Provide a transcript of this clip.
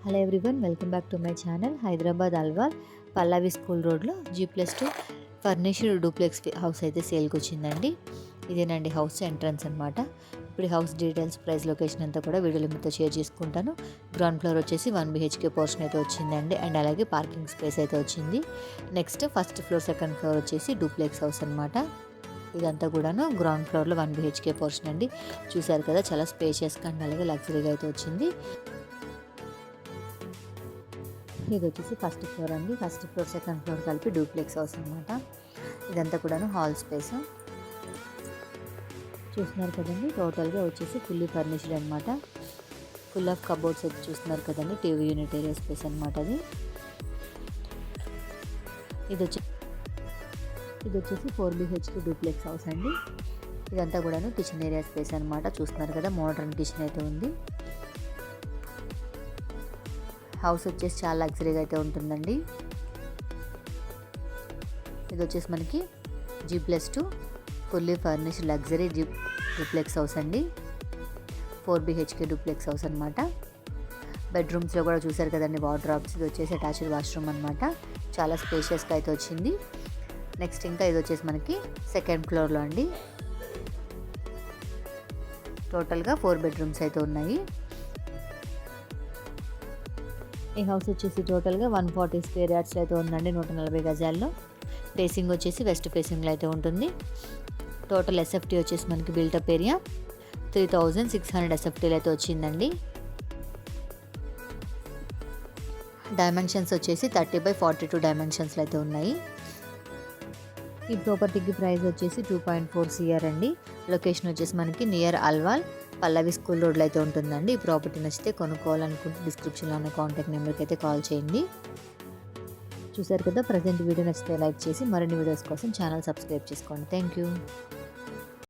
Hello everyone, welcome back to my channel. Hyderabad Alwal Pallavi school రోడ్లో G+2 furnished duplex house అయితే సేల్కి వచ్చిందండి. ఇదేనండి హౌస్ ఎంట్రన్స్ అనమాట. ఇప్పుడు ఈ హౌస్ డీటెయిల్స్, ప్రైస్, లొకేషన్ అంతా కూడా వీడియోలో మీతో షేర్ చేసుకుంటాను. గ్రౌండ్ ఫ్లోర్ వచ్చేసి 1 BHK పోర్షన్ అయితే వచ్చిందండి, అండ్ అలాగే పార్కింగ్ స్పేస్ అయితే వచ్చింది. Next first floor, second floor వచ్చేసి డూప్లెక్స్ హౌస్ అనమాట. ఇదంతా కూడాను గ్రౌండ్ ఫ్లోర్లో 1 BHK పోర్షన్ అండి. చూసారు కదా, చాలా స్పేషియస్గా అండ్ అలాగే లగ్జరీగా అయితే వచ్చింది. ఇది వచ్చేసి ఫస్ట్ ఫ్లోర్ అండి. ఫస్ట్ ఫ్లోర్, సెకండ్ ఫ్లోర్ కలిపి డూప్లెక్స్ హౌస్ అనమాట. ఇదంతా కూడాను హాల్ స్పేస్ చూస్తున్నారు కదండి. టోటల్గా వచ్చేసి ఫుల్లీ ఫర్నిష్డ్ అనమాట. ఫుల్ ఆఫ్ కబోర్డ్స్ అయితే చూస్తున్నారు కదండి. టీవీ యూనిట్ ఏరియా స్పేస్ అనమాట అది. ఇది వచ్చేసి 4 BHK డూప్లెక్స్ హౌస్ అండి. ఇదంతా కూడాను కిచెన్ ఏరియా స్పేస్ అనమాట. చూస్తున్నారు కదా, మోడర్న్ కిచెన్ అయితే ఉంది. హౌస్ వచ్చేసి చాలా లగ్జరీగా అయితే ఉంటుందండి. ఇది వచ్చేసి మనకి G+2 fully furnished luxury duplex house అండి. 4 BHK డూప్లెక్స్ హౌస్ అనమాట. బెడ్రూమ్స్లో కూడా చూసారు కదండి, వార్డ్రోబ్స్. ఇది వచ్చేసి అటాచ్డ్ వాష్రూమ్ అనమాట. చాలా స్పేషియస్గా అయితే వచ్చింది. నెక్స్ట్ ఇంకా ఇది వచ్చేసి మనకి సెకండ్ ఫ్లోర్లో అండి. టోటల్గా 4 బెడ్రూమ్స్ అయితే ఉన్నాయి. ఈ హౌస్ వచ్చేసి టోటల్గా 140 స్క్వేర్ యార్డ్స్లో అయితే ఉందండి, 140 గజాల్లో. ఫేసింగ్ వచ్చేసి వెస్ట్ ఫేసింగ్లో అయితే ఉంటుంది. టోటల్ SFT వచ్చేసి మనకి బిల్టప్ ఏరియా 3600 SFTలు అయితే వచ్చిందండి. డైమెన్షన్స్ వచ్చేసి 30x42 డైమెన్షన్స్లో అయితే ఉన్నాయి. ఈ ప్రాపర్టీకి ప్రైస్ వచ్చేసి 2.4 CR అండి. లొకేషన్ వచ్చేసి మనకి నియర్ అల్వాల్ పల్లవి స్కూల్ రోడ్లో అయితే ఉంటుందండి. ఈ ప్రాపర్టీ నచ్చితే కొనుక్కోవాలనుకుంటే డిస్క్రిప్షన్లో ఉన్న కాంటాక్ట్ నెంబర్కి అయితే కాల్ చేయండి. చూసారు కదా, ప్రజెంట్ వీడియో నచ్చితే లైక్ చేసి మరిన్ని వీడియోస్ కోసం ఛానల్ సబ్స్క్రైబ్ చేసుకోండి. Thank you.